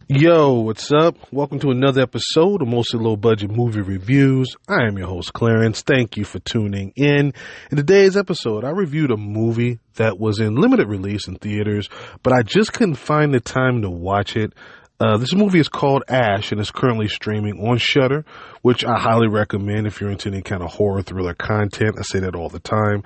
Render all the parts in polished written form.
Yo, what's up? Welcome to another episode of Mostly Low Budget Movie Reviews. I am your host, Clarence. Thank you for tuning in. In today's episode, I reviewed a movie that was in limited release in theaters, but I just couldn't find the time to watch it. This movie is called Ash and is currently streaming on Shudder, which I highly recommend if you're into any kind of horror thriller content. I say that all the time.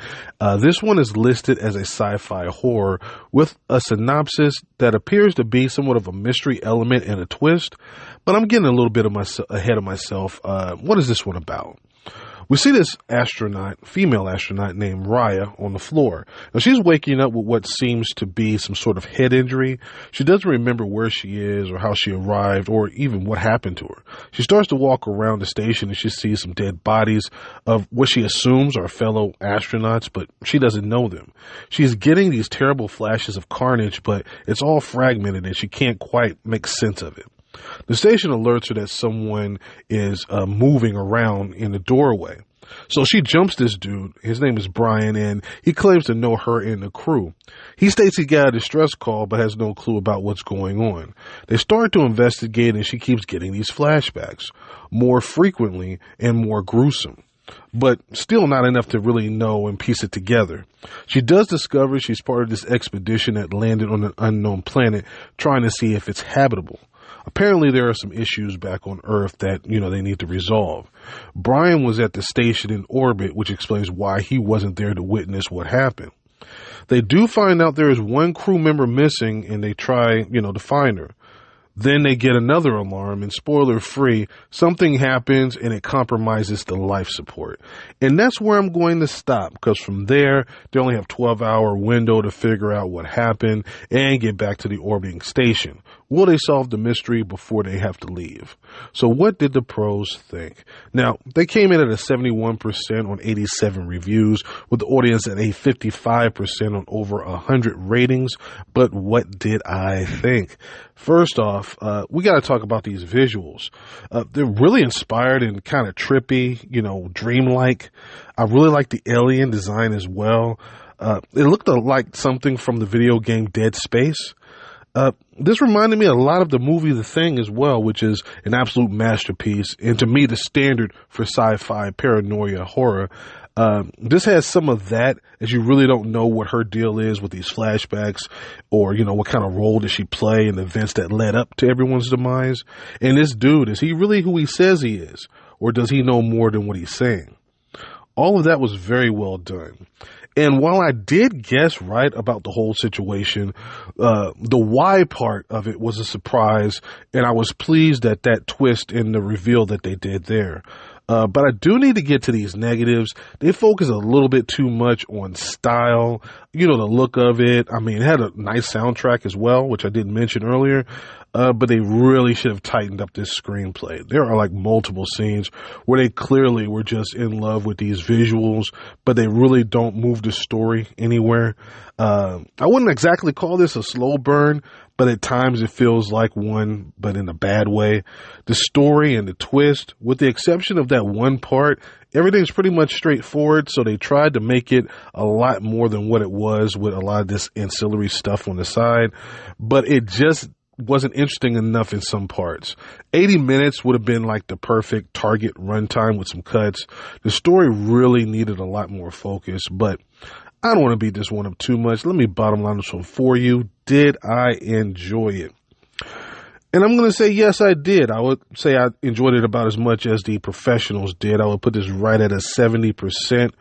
This one is listed as a sci-fi horror with a synopsis that appears to be somewhat of a mystery element and a twist, but I'm getting a little bit ahead of myself. What is this one about? We see this female astronaut named Raya on the floor. Now, she's waking up with what seems to be some sort of head injury. She doesn't remember where she is or how she arrived or even what happened to her. She starts to walk around the station and she sees some dead bodies of what she assumes are fellow astronauts, but she doesn't know them. She's getting these terrible flashes of carnage, but it's all fragmented and she can't quite make sense of it. The station alerts her that someone is moving around in the doorway. So she jumps this dude. His name is Brian, and he claims to know her and the crew. He states he got a distress call, but has no clue about what's going on. They start to investigate, and she keeps getting these flashbacks, more frequently and more gruesome, but still not enough to really know and piece it together. She does discover she's part of this expedition that landed on an unknown planet, trying to see if it's habitable. Apparently, there are some issues back on Earth that, they need to resolve. Brian was at the station in orbit, which explains why he wasn't there to witness what happened. They do find out there is one crew member missing, and they try, to find her. Then they get another alarm, and spoiler free, something happens and it compromises the life support. And that's where I'm going to stop, because from there, they only have a 12-hour window to figure out what happened and get back to the orbiting station. Will they solve the mystery before they have to leave? So what did the pros think? Now, they came in at a 71% on 87 reviews, with the audience at a 55% on over 100 ratings. But what did I think? First off, we got to talk about these visuals. They're really inspired and kind of trippy, dreamlike. I really like the alien design as well. It looked like something from the video game Dead Space. This reminded me a lot of the movie The Thing as well, which is an absolute masterpiece, and to me, the standard for sci-fi paranoia horror. This has some of that, as you really don't know what her deal is with these flashbacks, or, what kind of role does she play in the events that led up to everyone's demise. And this dude, is he really who he says he is, or does he know more than what he's saying? All of that was very well done. And while I did guess right about the whole situation, the why part of it was a surprise, and I was pleased at that twist in the reveal that they did there. But I do need to get to these negatives. They focus a little bit too much on style, the look of it. I mean, it had a nice soundtrack as well, which I didn't mention earlier. But they really should have tightened up this screenplay. There are like multiple scenes where they clearly were just in love with these visuals, but they really don't move the story anywhere. I wouldn't exactly call this a slow burn, but at times it feels like one, but in a bad way. The story and the twist, with the exception of that one part, everything's pretty much straightforward, so they tried to make it a lot more than what it was with a lot of this ancillary stuff on the side, but it just wasn't interesting enough in some parts. 80 minutes would have been like the perfect target runtime with some cuts. The story really needed a lot more focus, but I don't want to beat this one up too much. Let me bottom line this one for you. Did I enjoy it? And I'm going to say, yes, I did. I would say I enjoyed it about as much as the professionals did. I would put this right at a 70%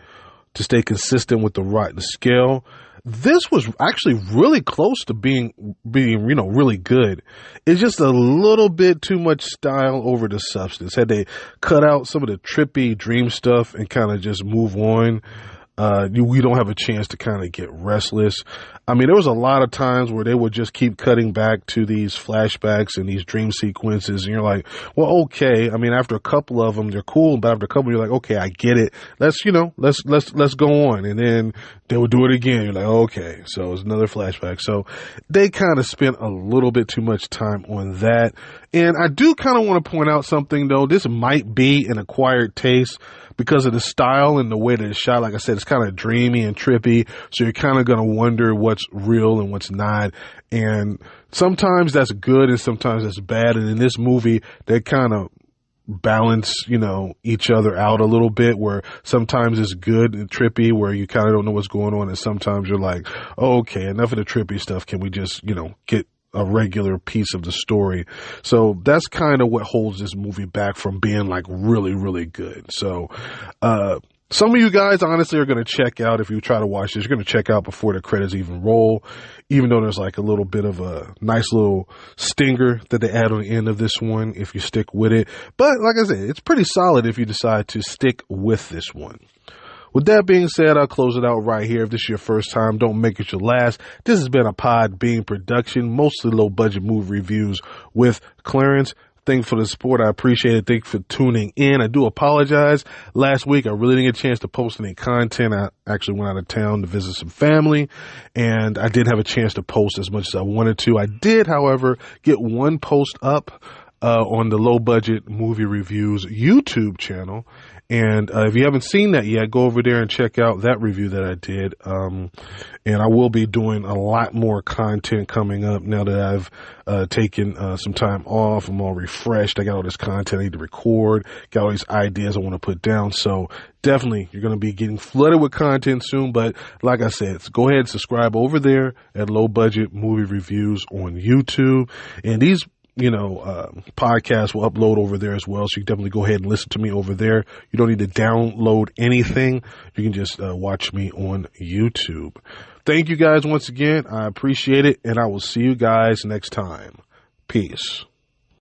to stay consistent with the Rotten scale. This was actually really close to being, really good. It's just a little bit too much style over the substance. Had they cut out some of the trippy dream stuff and kind of just move on, we don't have a chance to kind of get restless. I mean, there was a lot of times where they would just keep cutting back to these flashbacks and these dream sequences, and you're like, well, okay. I mean, after a couple of them, they're cool, but after a couple, you're like, okay, I get it. Let's go on. And then they would do it again. You're like, okay, so it's another flashback. So they kind of spent a little bit too much time on that. And I do kind of want to point out something, though. This might be an acquired taste because of the style and the way that it's shot. Like I said, it's kind of dreamy and trippy. So you're kind of going to wonder what's real and what's not. And sometimes that's good and sometimes that's bad. And in this movie, they kind of balance, each other out a little bit, where sometimes it's good and trippy where you kind of don't know what's going on. And sometimes you're like, oh, okay, enough of the trippy stuff. Can we just, get a regular piece of the story? So that's kind of what holds this movie back from being like really, really good. So, some of you guys honestly are going to check out, if you try to watch this, you're going to check out before the credits even roll, even though there's like a little bit of a nice little stinger that they add on the end of this one if you stick with it. But like I said, it's pretty solid if you decide to stick with this one. With that being said, I'll close it out right here. If this is your first time, don't make it your last. This has been a Podbean production, mostly low budget movie reviews with Clarence. Thank you for the support. I appreciate it. Thank you for tuning in. I do apologize. Last week, I really didn't get a chance to post any content. I actually went out of town to visit some family, and I didn't have a chance to post as much as I wanted to. I did, however, get one post up on the Low Budget Movie Reviews YouTube channel. And if you haven't seen that yet, go over there and check out that review that I did. And I will be doing a lot more content coming up now that I've taken some time off. I'm all refreshed. I got all this content I need to record, got all these ideas I want to put down. So definitely you're going to be getting flooded with content soon. But like I said, go ahead and subscribe over there at Low Budget Movie Reviews on YouTube. And these podcasts will upload over there as well. So you can definitely go ahead and listen to me over there. You don't need to download anything. You can just watch me on YouTube. Thank you guys once again. I appreciate it. And I will see you guys next time. Peace.